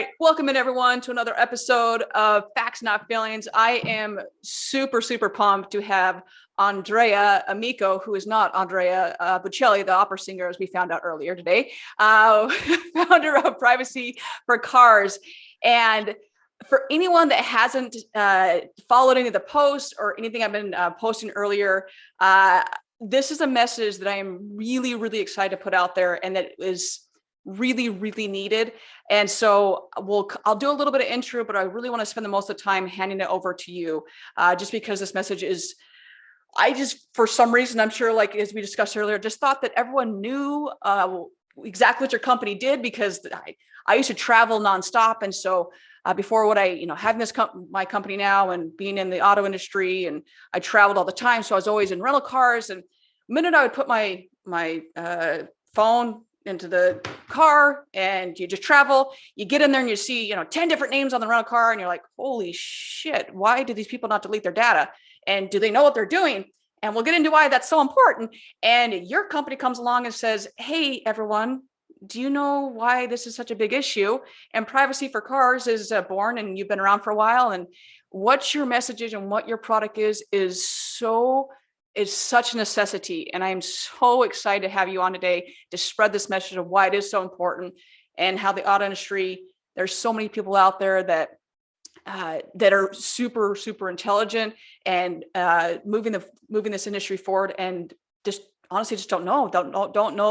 right, welcome in everyone to another episode of Facts Not Feelings. I am super pumped to have Andrea Amico, who is not Andrea Bocelli, the opera singer, as we found out earlier today, founder of Privacy for Cars. And for anyone that hasn't followed any of the posts or anything I've been posting earlier, this is a message that I am really excited to put out there, and that is really needed. And so I'll do a little bit of intro, but I really want to spend the most of the time handing it over to you, just because this message is, I just, for some reason, I'm sure, like as we discussed earlier, just thought that everyone knew exactly what your company did, because I used to travel nonstop. And so before what having this my company now and being in the auto industry, and I traveled all the time. So I was always in rental cars, and the minute I would put my phone into the car and you just travel, you get in there and you see 10 different names on the rental car, and you're like, holy shit, why do these people not delete their data, and do they know what they're doing? And we'll get into why that's so important. And your company comes along and says, hey everyone, do you know why this is such a big issue? And Privacy for Cars is born, and you've been around for a while, and what your message is and what your product is such a necessity. And I'm so excited to have you on today to spread this message of why it is so important, and how the auto industry, there's so many people out there that are super intelligent and moving this industry forward, and just honestly just don't know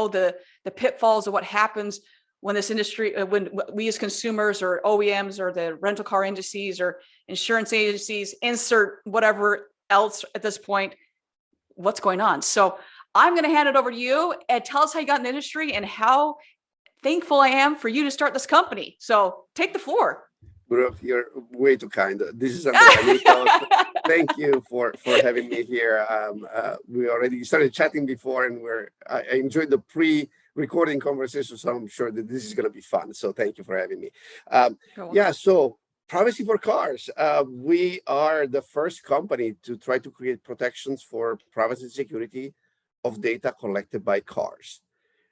the pitfalls of what happens when this industry, when we as consumers or OEMs or the rental car agencies or insurance agencies, insert whatever else at this point, what's going on. So I'm going to hand it over to you, and tell us how you got in the industry and how thankful I am for you to start this company. So take the floor. Brooke, you're way too kind. This is Andrea Amico. Thank you for having me here. We already started chatting before, and I enjoyed the pre-recording conversation, so I'm sure that this is going to be fun. So thank you for having me. So Privacy for Cars. We are the first company to try to create protections for privacy and security of data collected by cars.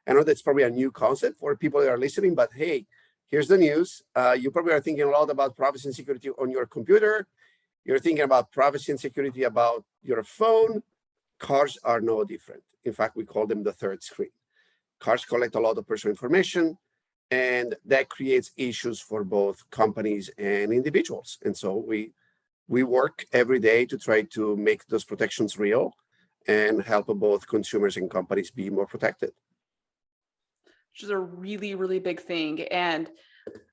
I know that's probably a new concept for people that are listening, but hey, here's the news. You probably are thinking a lot about privacy and security on your computer. You're thinking about privacy and security about your phone. Cars are no different. In fact, we call them the third screen. Cars collect a lot of personal information, and that creates issues for both companies and individuals. And so we work every day to try to make those protections real and help both consumers and companies be more protected. Which is a really big thing. And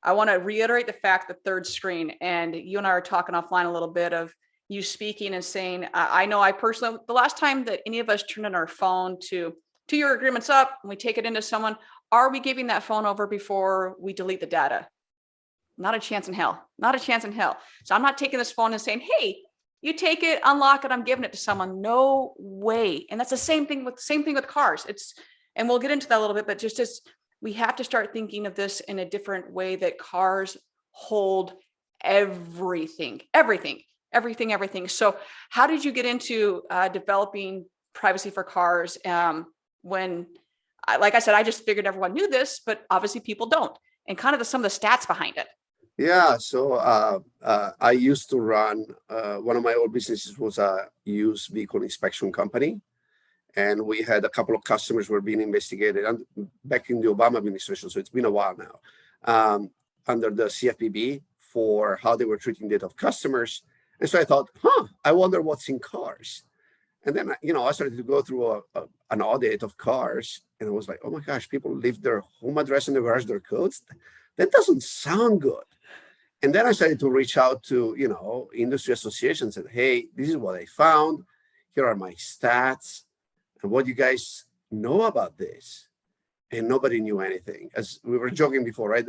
I want to reiterate the fact, the third screen, and you and I are talking offline a little bit of you speaking and saying, I know I personally, the last time that any of us turned in our phone to your agreements up and we take it into someone, are we giving that phone over before we delete the data? Not a chance in hell. So I'm not taking this phone and saying, hey, you take it, unlock it, I'm giving it to someone. No way. And that's the same thing with cars. And we'll get into that a little bit, but just as we have to start thinking of this in a different way, that cars hold everything. So how did you get into developing Privacy for Cars? When, like I said, I just figured everyone knew this, but obviously people don't, and kind of some of the stats behind it. Yeah, so I used to run, one of my old businesses was a used vehicle inspection company. And we had a couple of customers who were being investigated back in the Obama administration, so it's been a while now, under the CFPB for how they were treating data of customers. And so I thought, I wonder what's in cars. And then, I started to go through an audit of cars, and I was like, oh my gosh, people leave their home address in the garage, their codes. That doesn't sound good. And then I started to reach out to, industry associations and said, hey, this is what I found. Here are my stats. And what do you guys know about this? And nobody knew anything. As we were joking before, right?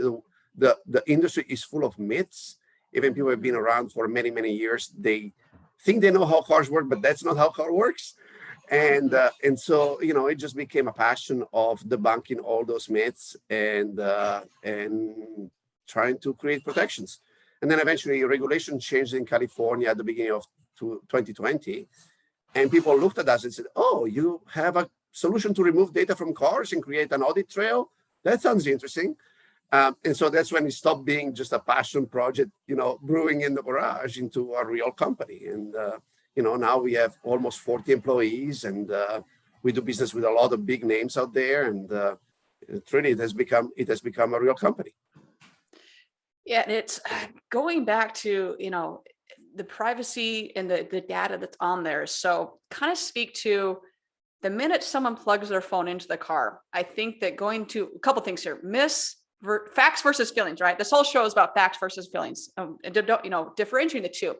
The industry is full of myths. Even people have been around for many years. They think they know how cars work, but that's not how car works. And so, it just became a passion of debunking all those myths and trying to create protections. And then eventually regulation changed in California at the beginning of 2020. And people looked at us and said, oh, you have a solution to remove data from cars and create an audit trail? That sounds interesting. And so that's when it stopped being just a passion project, brewing in the garage into a real company. And, now we have almost 40 employees, and we do business with a lot of big names out there. And Trinity has become a real company. Yeah, and it's going back to, the privacy and the data that's on there. So kind of speak to the minute someone plugs their phone into the car. I think that going to a couple things here, facts versus feelings, right? This whole show is about facts versus feelings, differentiating the two.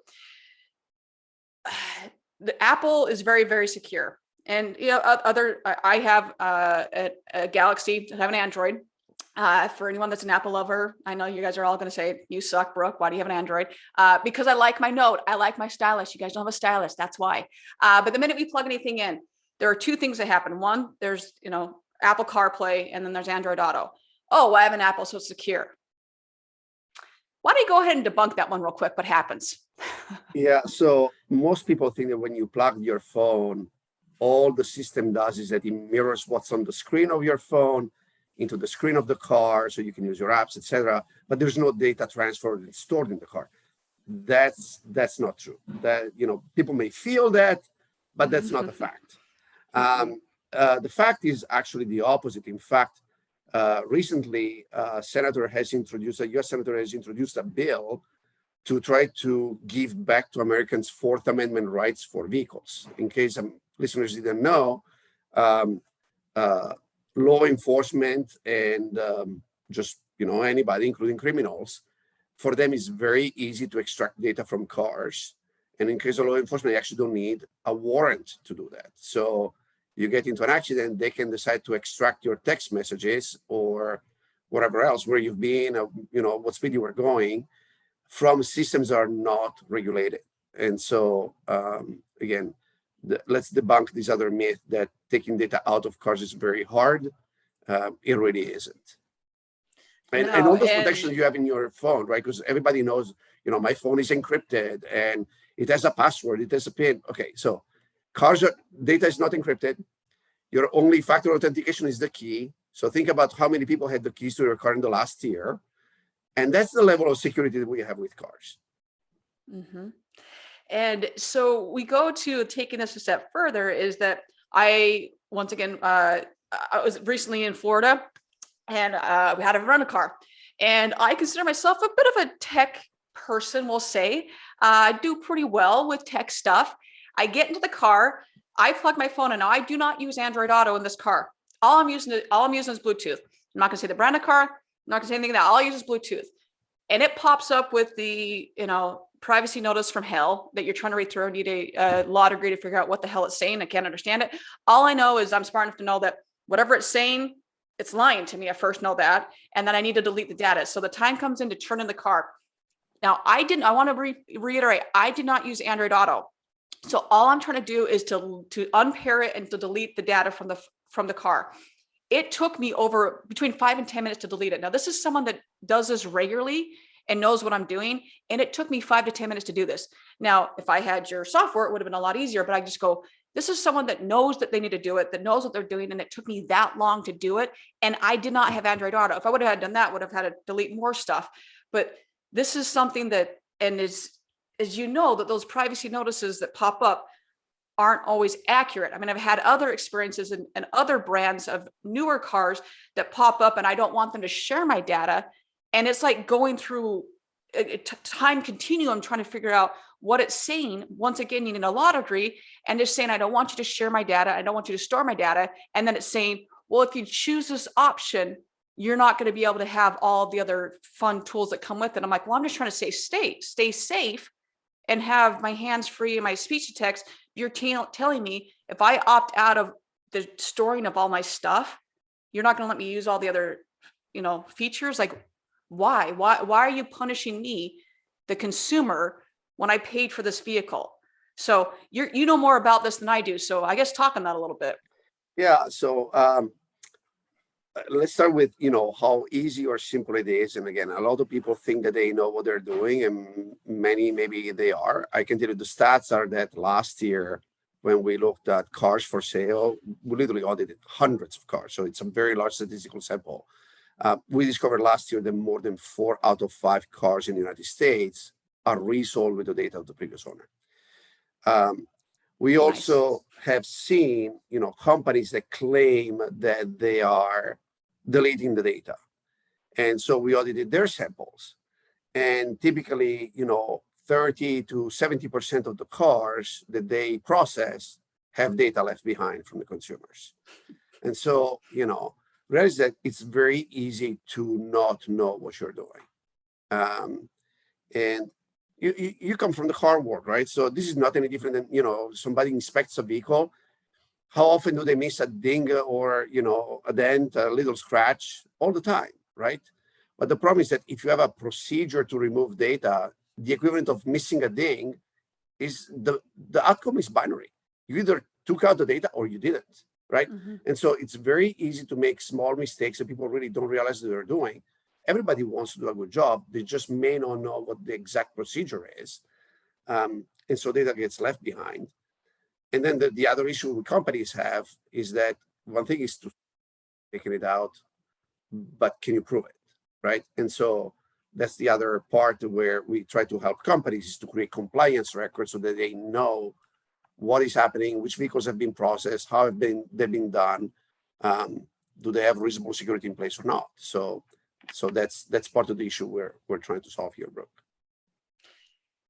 The Apple is very, very secure. And, I have a Galaxy, I have an Android. For anyone that's an Apple lover, I know you guys are all going to say, you suck, Brooke. Why do you have an Android? Because I like my Note. I like my stylus. You guys don't have a stylus. That's why. But the minute we plug anything in, there are two things that happen. One, there's, Apple CarPlay, and then there's Android Auto. Oh, I have an Apple, so it's secure. Why don't you go ahead and debunk that one real quick? What happens? Yeah. So most people think that when you plug your phone, all the system does is that it mirrors what's on the screen of your phone into the screen of the car, so you can use your apps, etc. But there's no data transferred and stored in the car. That's not true. That people may feel that, but that's not a fact. The fact is actually the opposite. In fact, recently, a U.S. senator has introduced a bill to try to give back to Americans Fourth Amendment rights for vehicles. In case listeners didn't know, law enforcement and just anybody, including criminals, for them it's very easy to extract data from cars. And in case of law enforcement, they actually don't need a warrant to do that. So you get into an accident, they can decide to extract your text messages or whatever else, where you've been, what speed you were going, from systems that are not regulated. And so again, let's debunk this other myth that taking data out of cars is very hard. It really isn't. And all those protections you have in your phone, right? Because everybody knows, my phone is encrypted and it has a password, it has a PIN. Okay, so data is not encrypted. Your only factor authentication is the key. So think about how many people had the keys to your car in the last year. And that's the level of security that we have with cars. Mm-hmm. And so we go to taking this a step further is that I was recently in Florida, and we had to rent a car. And I consider myself a bit of a tech person, we'll say. I do pretty well with tech stuff. I get into the car, I plug my phone in. Now, I do not use Android Auto in this car. All I'm using is Bluetooth. I'm not going to say the brand of car. I'm not going to say anything like that. All I use is Bluetooth. And it pops up with the, privacy notice from hell that you're trying to read through. I need a law degree to figure out what the hell it's saying. I can't understand it. All I know is I'm smart enough to know that whatever it's saying, it's lying to me. I first know that. And then I need to delete the data. So the time comes in to turn in the car. Now, I want to reiterate, I did not use Android Auto. So all I'm trying to do is to unpair it and to delete the data from the car. It took me over between 5 and 10 minutes to delete it. Now, this is someone that does this regularly and knows what I'm doing. And it took me 5 to 10 minutes to do this. Now, if I had your software, it would have been a lot easier, but I just go, this is someone that knows that they need to do it, that knows what they're doing. And it took me that long to do it. And I did not have Android Auto. If I would have done that, I would have had to delete more stuff. But this is something that, and as you know, that those privacy notices that pop up aren't always accurate. I mean, I've had other experiences and other brands of newer cars that pop up and I don't want them to share my data. And it's like going through a time continuum, trying to figure out what it's saying. Once again, needing a law degree and just saying, I don't want you to share my data. I don't want you to store my data. And then it's saying, well, if you choose this option, you're not going to be able to have all the other fun tools that come with it. I'm like, well, I'm just trying to stay safe and have my hands free and my speech to text. You're telling me if I opt out of the storing of all my stuff, you're not going to let me use all the other, features. Like, why are you punishing me, the consumer, when I paid for this vehicle? So you know more about this than I do. So I guess talk on that a little bit. Yeah. So let's start with, how easy or simple it is. And again, a lot of people think that they know what they're doing, and many, maybe they are. I can tell you the stats are that last year, when we looked at cars for sale, we literally audited hundreds of cars. So it's a very large statistical sample. We discovered last year that more than 4 out of 5 cars in the United States are resold with the data of the previous owner. We also have seen, companies that claim that they are deleting the data. And so we audited their samples. And typically, 30 to 70% of the cars that they process have data left behind from the consumers. And so, realize that it's very easy to not know what you're doing. And you come from the car world, right? So this is not any different than, somebody inspects a vehicle. How often do they miss a ding or, a dent, a little scratch? All the time, right? But the problem is that if you have a procedure to remove data, the equivalent of missing a ding is the outcome is binary. You either took out the data or you didn't, right? And so it's very easy to make small mistakes that people really don't realize that they're doing. Everybody wants to do a good job. They just may not know what the exact procedure is. And so data gets left behind. And then the other issue companies have is that one thing is to taking it out, but can you prove it, right? And so that's the other part where we try to help companies is to create compliance records so that they know what is happening, which vehicles have been processed, how they've been done, do they have reasonable security in place or not? So that's part of the issue we're trying to solve here, Brooke.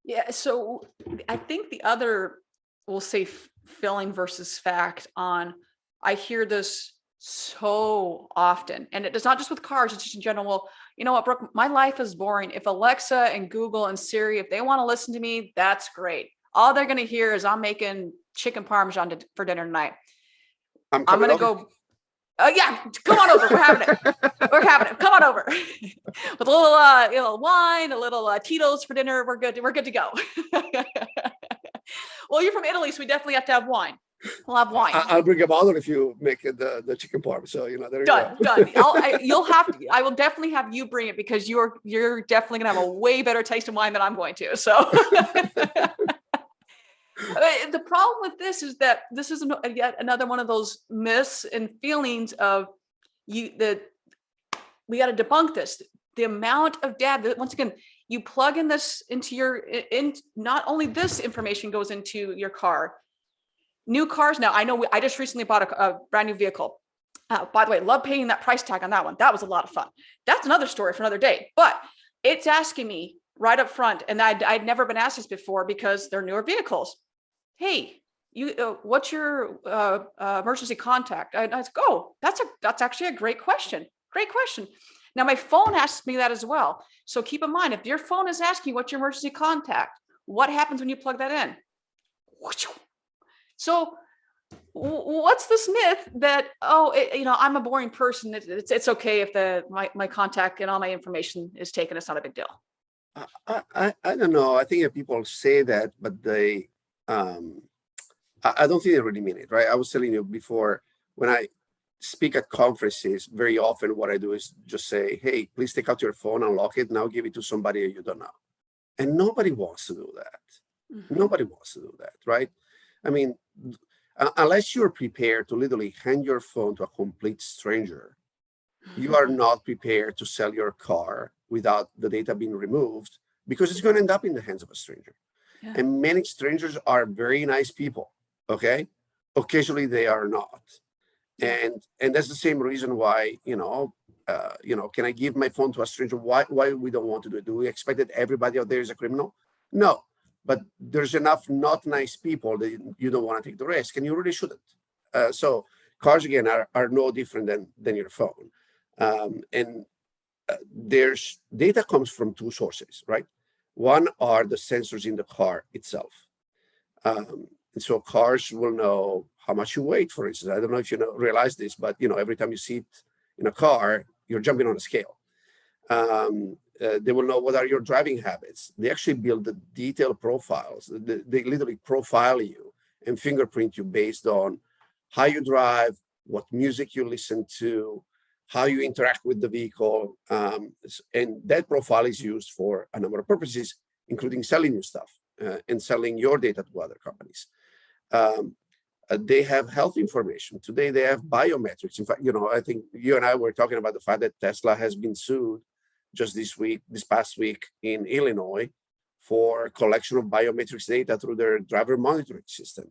Yeah, so I think the other, we'll say feeling versus fact on, I hear this so often, and it is not just with cars, it's just in general. Well, you know what, Brooke, my life is boring. If Alexa and Google and Siri, if they want to listen to me, that's great. All they're going to hear is I'm making chicken parmesan for dinner tonight. I'm going to go. Yeah, come on over. We're having it. We're having it. Come on over with a little wine, a little Tito's for dinner. We're good. We're good to go. Well, you're from Italy, so we definitely have to have wine. We'll have wine. I'll bring a bottle if you make the chicken parm. So there you go. Done. You'll have to. I will definitely have you bring it because you're definitely gonna have a way better taste in wine than I'm going to. So. The problem with this is that this is yet another one of those myths and feelings of that we got to debunk this. The amount of data, once again, you plug in this into not only this information goes into your car. New cars now, I know I just recently bought a brand new vehicle. By the way, love paying that price tag on that one. That was a lot of fun. That's another story for another day. But it's asking me right up front, and I'd never been asked this before because they're newer vehicles. Hey, what's your emergency contact? I was like, oh, that's actually a great question. Great question. Now my phone asks me that as well. So keep in mind, if your phone is asking what's your emergency contact, what happens when you plug that in? So what's this myth that, I'm a boring person. It's okay if my contact and all my information is taken. It's not a big deal. I don't know. I think that people say that, but they, I don't think they really mean it, right? I was telling you before, when I speak at conferences, very often what I do is just say, hey, please take out your phone, unlock it, and I'll give it to somebody you don't know. And nobody wants to do that. Nobody wants to do that, right? I mean, unless you're prepared to literally hand your phone to a complete stranger, you are not prepared to sell your car without the data being removed, because it's going to end up in the hands of a stranger. Yeah. And many strangers are very nice people, okay? Occasionally they are not. And that's the same reason why, can I give my phone to a stranger? Why we don't want to do it? Do we expect that everybody out there is a criminal? No, but there's enough not nice people that you don't want to take the risk, and you really shouldn't. So cars, again, are no different than your phone. There's data comes from two sources, right? One are the sensors in the car itself. And so cars will know how much you weigh, for instance. I don't know if you realize this, but every time you sit in a car, you're jumping on a scale. They will know what are your driving habits. They actually build the detailed profiles. They literally profile you and fingerprint you based on how you drive, what music you listen to, how you interact with the vehicle. And that profile is used for a number of purposes, including selling you stuff and selling your data to other companies. They have health information. Today, they have biometrics. In fact, I think you and I were talking about the fact that Tesla has been sued just this past week in Illinois for collection of biometrics data through their driver monitoring system.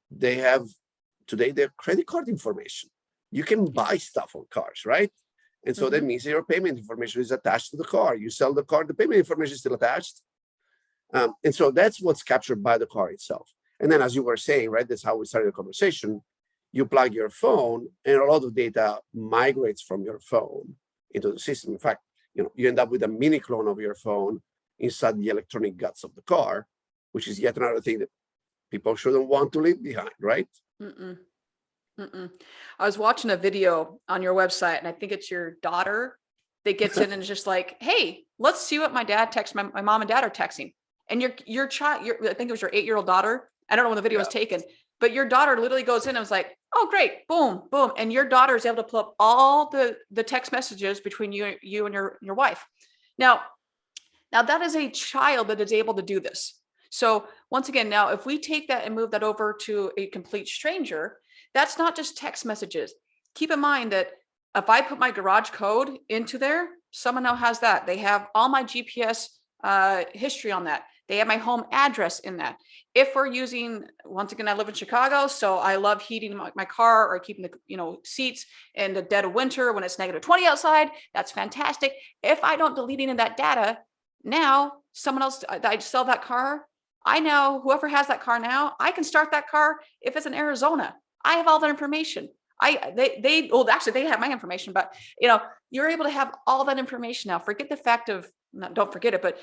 They have today their credit card information. You can buy stuff on cars, right? And so that means your payment information is attached to the car. You sell the car, the payment information is still attached. And so that's what's captured by the car itself. And then, as you were saying, right, that's how we started the conversation. You plug your phone, and a lot of data migrates from your phone into the system. In fact, you end up with a mini clone of your phone inside the electronic guts of the car, which is yet another thing that people shouldn't want to leave behind, right? I was watching a video on your website, and I think it's your daughter that gets in and is just like, "Hey, let's see what my dad texts. My mom and dad are texting." And your child, I think it was your 8-year-old daughter. I don't know when the video was taken, but your daughter literally goes in and was like, "Oh, great, boom, boom," and your daughter is able to pull up all the text messages between you and your wife. Now that is a child that is able to do this. So once again, now if we take that and move that over to a complete stranger, that's not just text messages. Keep in mind that if I put my garage code into there, someone now has that. They have all my GPS history on that. They have my home address in that. If we're using, once again, I live in Chicago, so I love heating my car or keeping the seats in the dead of winter when it's -20 outside. That's fantastic. If I don't delete any of that data, now someone else, I sell that car. I know whoever has that car now, I can start that car if it's in Arizona. I have all that information. Actually they have my information, but you're able to have all that information now. Forget the fact of, don't forget it, but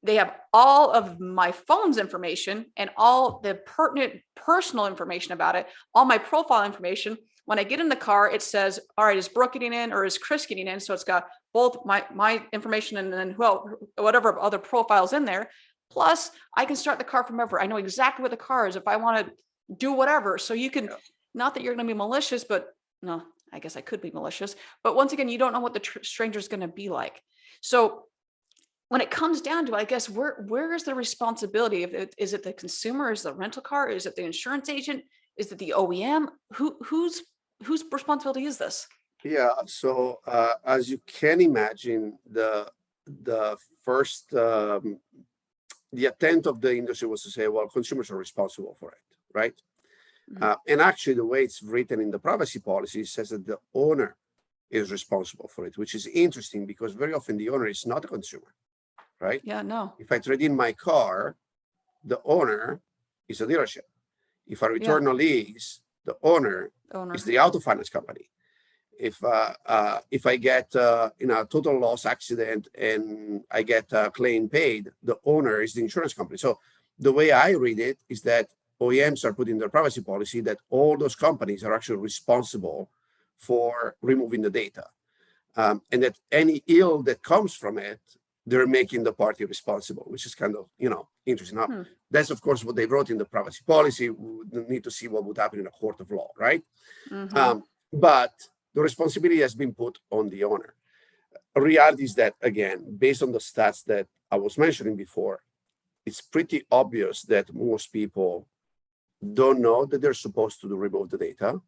they have all of my phone's information and all the pertinent personal information about it, all my profile information. When I get in the car, it says, all right, is Brooke getting in or is Chris getting in? So it's got both my information and then whatever other profiles in there. Plus, I can start the car from ever. I know exactly what the car is if I want to do whatever. So you can, not that you're going to be malicious, but no, I guess I could be malicious. But once again, you don't know what the stranger is going to be like. So when it comes down to it, I guess where is the responsibility? Is it the consumer? Is it the rental car? Is it the insurance agent? Is it the OEM? Whose responsibility is this? Yeah. So as you can imagine, the first the attempt of the industry was to say, well, consumers are responsible for it, right? And actually, the way it's written in the privacy policy says that the owner is responsible for it, which is interesting because very often the owner is not a consumer, right? Yeah, no. If I trade in my car, the owner is a dealership. If I return a lease, the owner is the auto finance company. If I get in a total loss accident and I get a claim paid, the owner is the insurance company. So the way I read it is that OEMs are putting in their privacy policy that all those companies are actually responsible for removing the data, and that any ill that comes from it, they're making the party responsible, which is kind of interesting. Now, that's of course what they wrote in the privacy policy. We need to see what would happen in a court of law, right? But the responsibility has been put on the owner. The reality is that, again, based on the stats that I was mentioning before, it's pretty obvious that most people don't know that they're supposed to remove the data.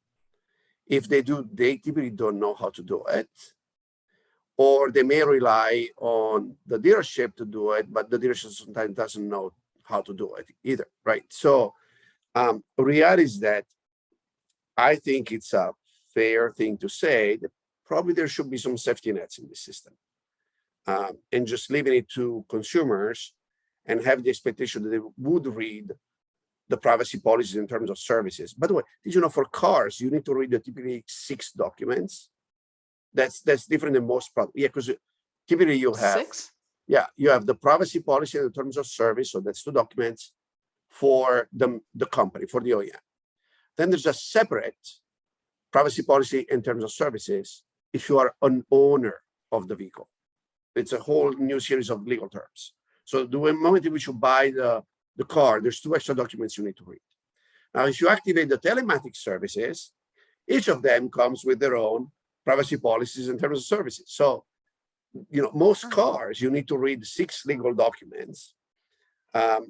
If they do, they typically don't know how to do it. Or they may rely on the dealership to do it, but the dealership sometimes doesn't know how to do it either, right? So reality is that I think it's a fair thing to say that probably there should be some safety nets in the system. And just leaving it to consumers and have the expectation that they would read the privacy policies in terms of services. By the way, did you know for cars, you need to read the typically 6 documents? That's different than most products. Yeah, because typically you have 6? Yeah, you have the privacy policy in terms of service, so that's 2 documents for the company, for the OEM. Then there's a separate privacy policy in terms of services if you are an owner of the vehicle. It's a whole new series of legal terms. So the moment in which you buy the car, there's 2 extra documents you need to read. Now, if you activate the telematics services, each of them comes with their own privacy policies in terms of services. So, most cars, you need to read 6 legal documents.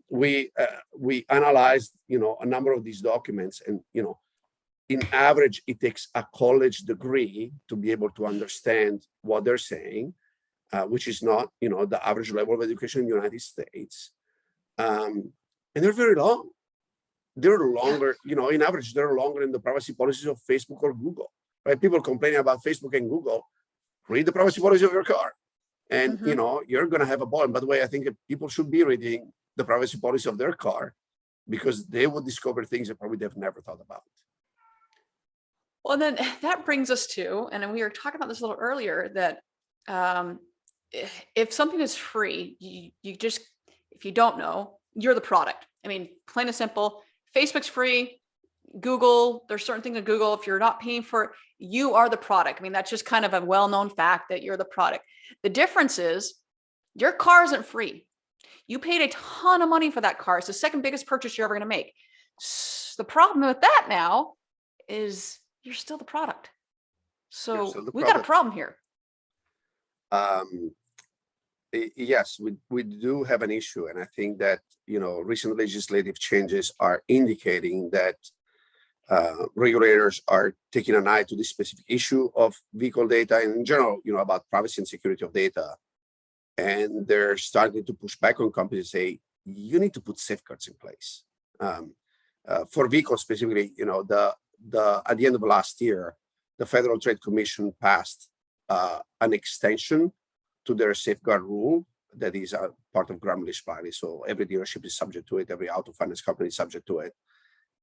We analyzed, a number of these documents, and in average, it takes a college degree to be able to understand what they're saying, which is not, the average level of education in the United States. And they're very long. They're longer, in average, they're longer than the privacy policies of Facebook or Google, right? People complaining about Facebook and Google. Read the privacy policy of your car, and you're going to have a ball. And by the way, I think that people should be reading the privacy policy of their car, because they will discover things that probably they've never thought about. Well, then that brings us to, and we were talking about this a little earlier, that if something is free, you just, if you don't know, you're the product. I mean, plain and simple. Facebook's free. Google, there's certain things in Google, if you're not paying for it, you are the product. I mean, that's just kind of a well-known fact that you're the product. The difference is your car isn't free. You paid a ton of money for that car. It's the second biggest purchase you're ever going to make. The problem with that now is you're still the product. So we got a problem here. Yes, we do have an issue. And I think that, recent legislative changes are indicating that regulators are taking an eye to this specific issue of vehicle data, and in general, about privacy and security of data. And they're starting to push back on companies and say, you need to put safeguards in place. For vehicles specifically, at the end of last year, the Federal Trade Commission passed an extension to their safeguard rule that is a part of Graham-Leach parity. So every dealership is subject to it. Every auto finance company is subject to it.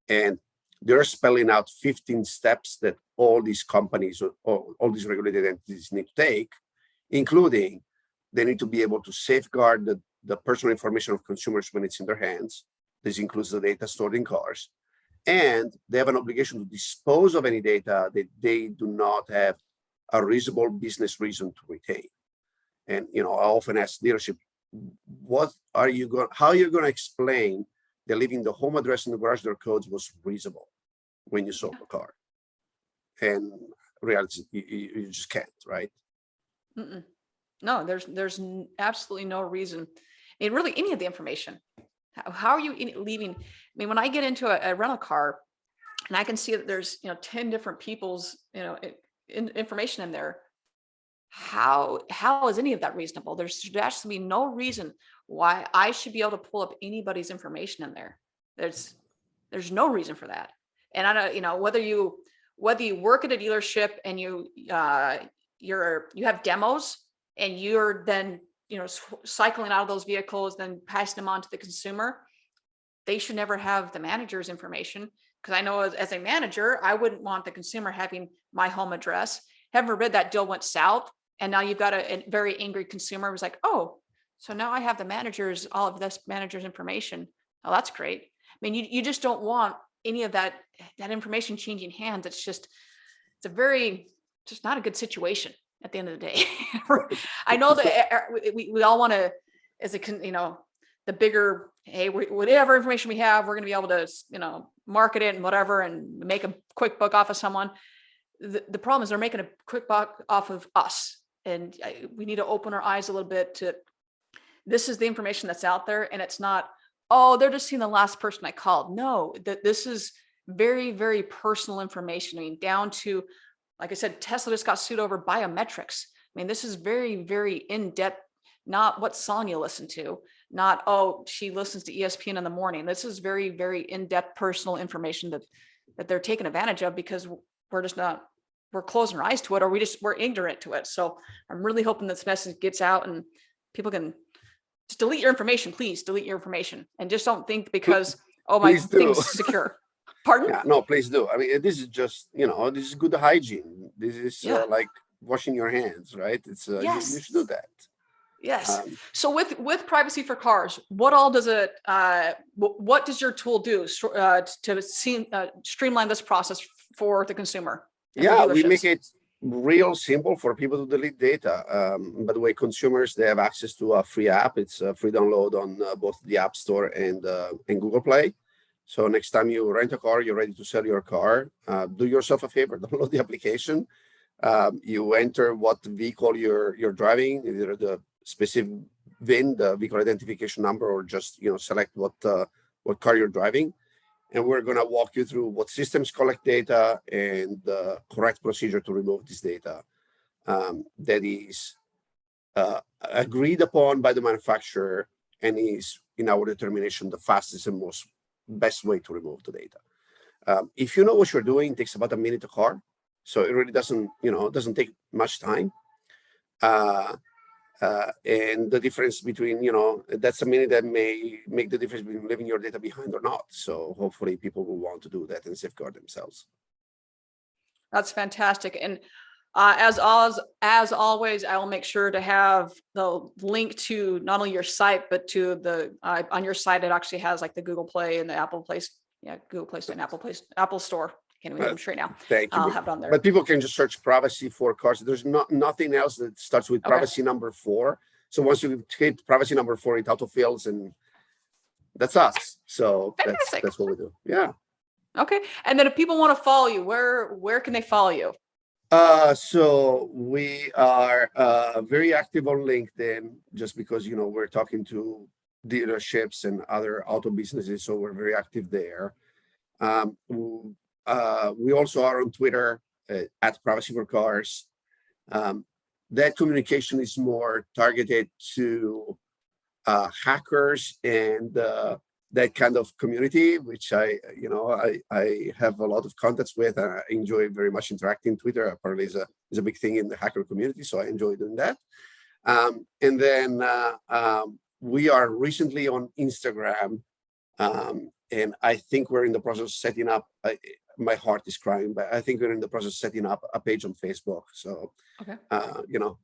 And they're spelling out 15 steps that all these companies or all these regulated entities need to take, including they need to be able to safeguard the personal information of consumers when it's in their hands. This includes the data stored in cars. And they have an obligation to dispose of any data that they do not have a reasonable business reason to retain. And I often ask dealership, how are you going to explain that leaving the home address and the garage door codes was reasonable when you sold the car? And reality, you just can't, right? Mm-mm. No, there's absolutely no reason. I mean, really, any of the information. How are you leaving? I mean, when I get into a rental car and I can see that there's 10 different people's information in there, how is any of that reasonable? There should actually be no reason why I should be able to pull up anybody's information in there. There's no reason for that. And I don't, whether you work at a dealership and you have demos and you're then cycling out of those vehicles, then passing them on to the consumer, they should never have the manager's information. Because I know as a manager, I wouldn't want the consumer having my home address. Heaven forbid that deal went south, and now you've got a very angry consumer who's like, oh, so now I have all of this manager's information. Oh, that's great. I mean, you just don't want any of that information changing hands. It's not a good situation at the end of the day. I know that we all want to, as the bigger, hey, whatever information we have, we're going to be able to, market it and whatever, and make a quick buck off of someone. The problem is they're making a quick buck off of us. And we need to open our eyes a little bit to, this is the information that's out there. And it's not, oh, they're just seeing the last person I called. No, this is very, very personal information. I mean, down to, like I said, Tesla just got sued over biometrics. I mean, this is very, very in-depth, not what song you listen to, not, oh, she listens to ESPN in the morning. This is very, very in-depth personal information that they're taking advantage of, because we're closing our eyes to it, or we're ignorant to it. So I'm really hoping this message gets out and people can just delete your information. Please delete your information. And just don't think because, oh, my thing's secure. Pardon? Yeah, no, please do. I mean, this is just, this is good hygiene. This is like washing your hands, right? It's yes. You should do that. Yes. So with privacy for cars, what all does it? What does your tool do to streamline this process for the consumer? Yeah, we make it real simple for people to delete data. By the way, consumers, they have access to a free app. It's a free download on both the App Store and Google Play. So next time you rent a car, you're ready to sell your car, do yourself a favor, download the application. You enter what vehicle you're driving, either the specific VIN, the vehicle identification number, or just select what car you're driving. And we're going to walk you through what systems collect data and the correct procedure to remove this data that is agreed upon by the manufacturer and is, in our determination, the fastest and best way to remove the data. If you know what you're doing, it takes about a minute a car, so it really doesn't take much time. And the difference between, that's a minute that may make the difference between leaving your data behind or not. So hopefully people will want to do that and safeguard themselves. That's fantastic. And as always, I will make sure to have the link to not only your site, but to the on your site, it actually has like the Google Play and the Apple Play. Yeah, Google Play and Apple Store. Can't even remember straight now. Thank you. I'll have it on there. But people can just search privacy for cars. There's nothing else that starts with privacy number 4. So once you hit privacy number 4, it autofills, and that's us. So that's what we do. Yeah. Okay. And then if people want to follow you, where can they follow you? So we are very active on LinkedIn, just because we're talking to dealerships and other auto businesses, so we're very active there. We also are on Twitter at Privacy for Cars. That communication is more targeted to hackers and that kind of community, which I have a lot of contacts with. And I enjoy very much interacting. Twitter apparently is a big thing in the hacker community, so I enjoy doing that. And then we are recently on Instagram, and I think we're in the process of setting up. My heart is crying, but I think we're in the process of setting up a page on Facebook. So,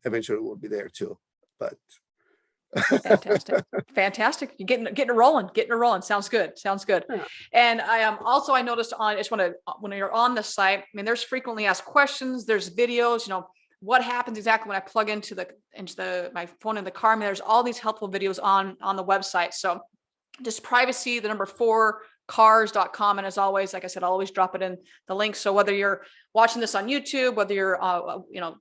eventually we'll be there too. But fantastic. You're getting it rolling. Sounds good. Yeah. And I noticed when you're on the site, I mean, there's frequently asked questions, there's videos, what happens exactly when I plug into my phone in the car. I mean, there's all these helpful videos on the website. So just privacy, the number 4 cars.com. And as always, like I said, I'll always drop it in the link. So whether you're watching this on YouTube, whether you're,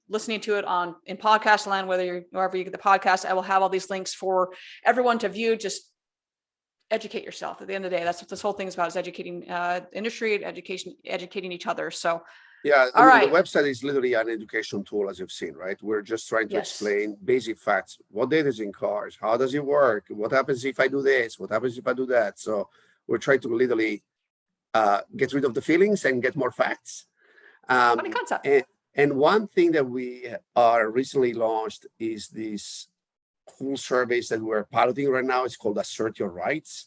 listening to it in podcast land, wherever you get the podcast, I will have all these links for everyone to view. Just educate yourself. At the end of the day, that's what this whole thing is about, is educating industry, educating each other. So yeah, the website is literally an education tool, as you've seen, right? We're just trying to explain basic facts. What data is in cars? How does it work? What happens if I do this? What happens if I do that? So we're trying to literally get rid of the feelings and get more facts. Funny concept. And one thing that we are recently launched is this cool surveys that we're piloting right now. It's called Assert Your Rights.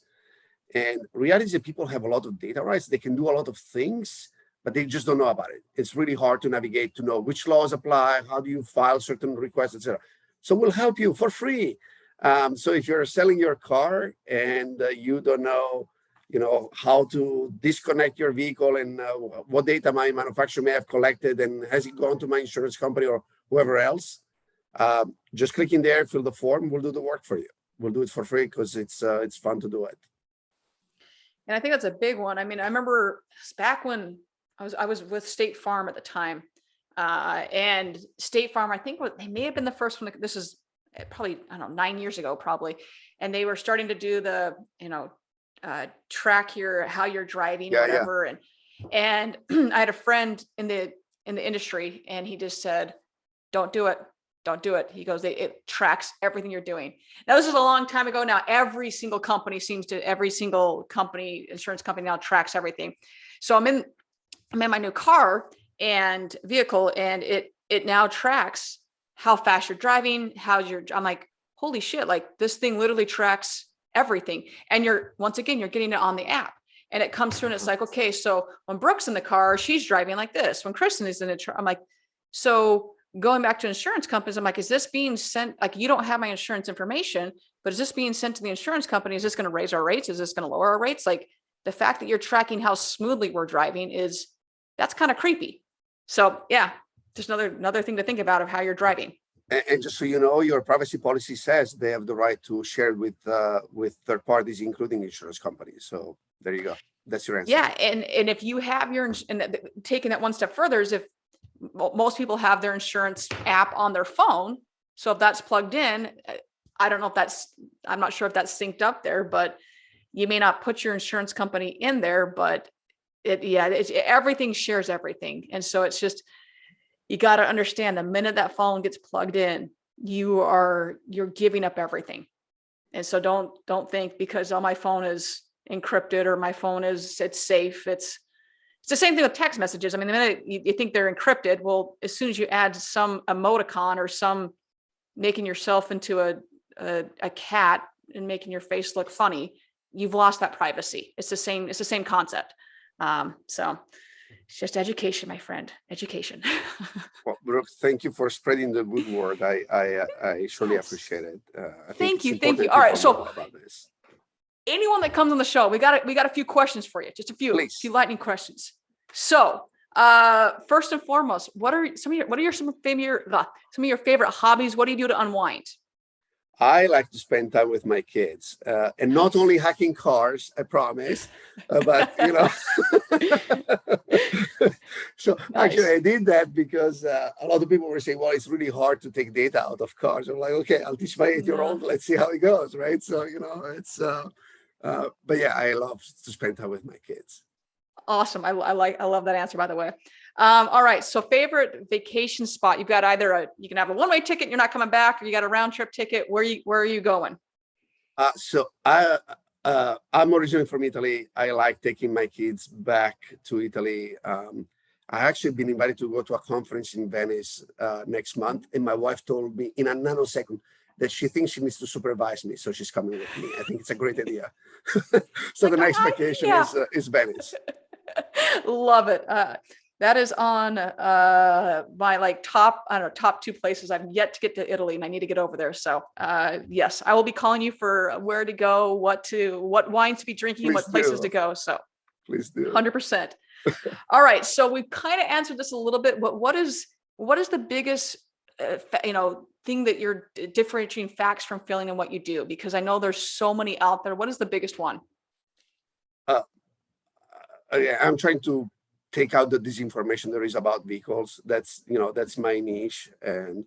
And reality is that people have a lot of data rights. They can do a lot of things, but they just don't know about it. It's really hard to navigate, to know which laws apply, how do you file certain requests, etc. So we'll help you for free. So if you're selling your car and you don't know, how to disconnect your vehicle and what data my manufacturer may have collected, and has it gone to my insurance company or whoever else, just click in there, fill the form, we'll do the work for you. We'll do it for free because it's fun to do it. And I think that's a big one. I mean, I remember back when I was with State Farm at the time, and State Farm, I think they may have been the first one. This is probably, I don't know, 9 years ago, probably. And they were starting to do the, track how you're driving, or whatever. Yeah. And I had a friend in the industry, and he just said, don't do it. He goes, it tracks everything you're doing. Now, this is a long time ago. Now, every single insurance company now tracks everything. So I'm in my new car and vehicle, and it now tracks how fast you're driving, I'm like, holy shit, like this thing literally tracks everything. And you're getting it on the app, and it comes through and it's like, okay, so when Brooke's in the car, she's driving like this. When Kristen is in it, I'm like, so going back to insurance companies, I'm like, is this being sent? Like, you don't have my insurance information, but is this being sent to the insurance company? Is this going to raise our rates? Is this going to lower our rates? Like, the fact that you're tracking how smoothly we're driving that's kind of creepy. So yeah, just another thing to think about of how you're driving. And just so you know, your privacy policy says they have the right to share with third parties, including insurance companies. So there you go. That's your answer. Yeah, and if you have taking that one step further, is if most people have their insurance app on their phone. So if that's plugged in, I don't know if I'm not sure if that's synced up there, but you may not put your insurance company in there, but everything shares everything. And so it's just, you got to understand the minute that phone gets plugged in, you're giving up everything. And so don't think because my phone is encrypted or my phone it's safe. It's the same thing with text messages. I mean, the minute you think they're encrypted, well, as soon as you add some emoticon or some making yourself into a cat and making your face look funny, you've lost that privacy. It's the same concept. So it's just education, my friend, education. Well, Brooke, thank you for spreading the good word. I surely appreciate it. I think Thank you. All right. So anyone that comes on the show, we got a few questions for you, just a few lightning questions. So first and foremost, what are some of your favorite hobbies? What do you do to unwind? I like to spend time with my kids, and not only hacking cars, I promise, but So actually I did that because a lot of people were saying, well, it's really hard to take data out of cars. I'm like, okay, I'll teach my 8-year-old. Let's see how it goes, right? So, it's, but yeah, I love to spend time with my kids. Awesome. I love that answer, by the way. All right. So favorite vacation spot, you've got either you can have a one-way ticket and you're not coming back, or you got a round trip ticket. Where are you going? So I'm originally from Italy. I like taking my kids back to Italy. I actually been invited to go to a conference in Venice next month, and my wife told me in a nanosecond that she thinks she needs to supervise me, so she's coming with me. I think it's a great idea. So the next vacation is Venice. Love it. That is on my top 2 places. I've yet to get to Italy, and I need to get over there. So yes, I will be calling you for where to go, what wines to be drinking, what places to go. So please do. 100%. All right. So we've kind of answered this a little bit, but what is the biggest thing that you're differentiating facts from feeling in what you do? Because I know there's so many out there. What is the biggest one? I'm trying to take out the disinformation there is about vehicles. That's my niche. And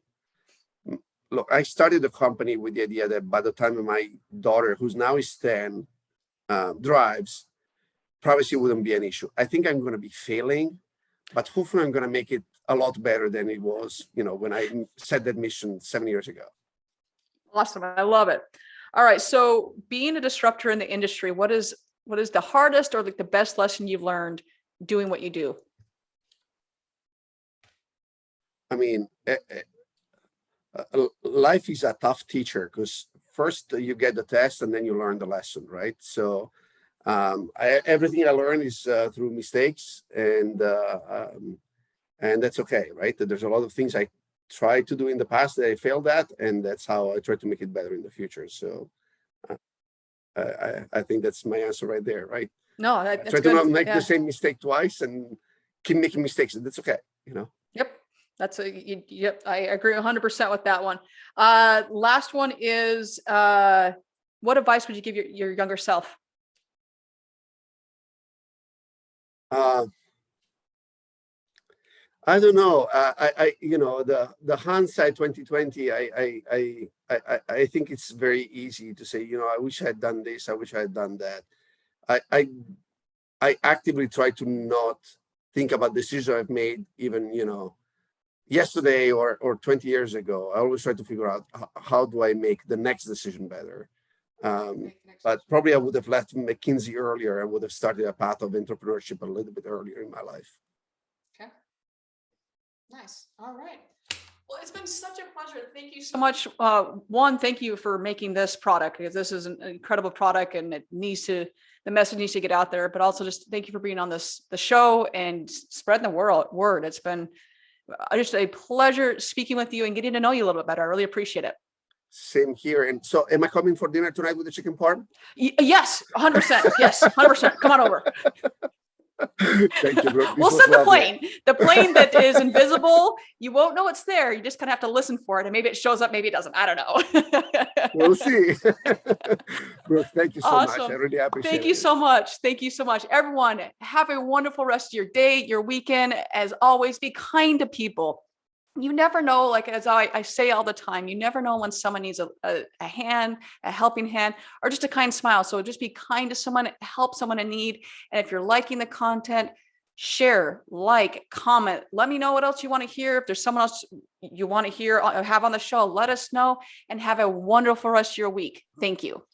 look, I started the company with the idea that by the time my daughter, who's now is 10, drives, privacy wouldn't be an issue. I think I'm going to be failing, but hopefully I'm going to make it a lot better than it was, when I set that mission 7 years ago. Awesome. I love it. All right. So being a disruptor in the industry, what is the hardest or the best lesson you've learned doing what you do? I mean, life is a tough teacher because first you get the test and then you learn the lesson, right? So everything I learn is through mistakes, and that's okay, right? There's a lot of things I tried to do in the past that I failed at, and that's how I try to make it better in the future. So I think that's my answer right there, right? No, that's try to not make the same mistake twice and keep making mistakes, and that's okay, Yep. Yep. I agree 100% with that one. Last one is, what advice would you give your younger self? I don't know. The hindsight 2020. I think it's very easy to say, I wish I had done this. I wish I had done that. I actively try to not think about decisions I've made, even yesterday or 20 years ago. I always try to figure out how do I make the next decision better. But probably I would have left McKinsey earlier. I would have started a path of entrepreneurship a little bit earlier in my life. Okay. Nice. All right. Well, it's been such a pleasure. Thank you so much. One, thank you for making this product, because this is an incredible product and the message needs to get out there, but also just thank you for being on the show and spreading the word. It's been just a pleasure speaking with you and getting to know you a little bit better. I really appreciate it. Same here. And so am I coming for dinner tonight with the chicken parm? Yes, 100%. Yes, 100%. Come on over. Thank you, Brooke. We'll send the plane that is invisible. You won't know it's there. You just kind of have to listen for it. And maybe it shows up, maybe it doesn't. I don't know. We'll see. Brooke, thank you so much. I really appreciate it. Thank you so much. Thank you so much. Everyone, have a wonderful rest of your day, your weekend. As always, be kind to people. you never know, like as I say all the time, you never know when someone needs a hand, a helping hand, or just a kind smile. So just be kind to someone, help someone in need. And if you're liking the content, share, like, comment. Let me know what else you want to hear. If there's someone else you want to hear, have on the show, let us know, and have a wonderful rest of your week. Thank you.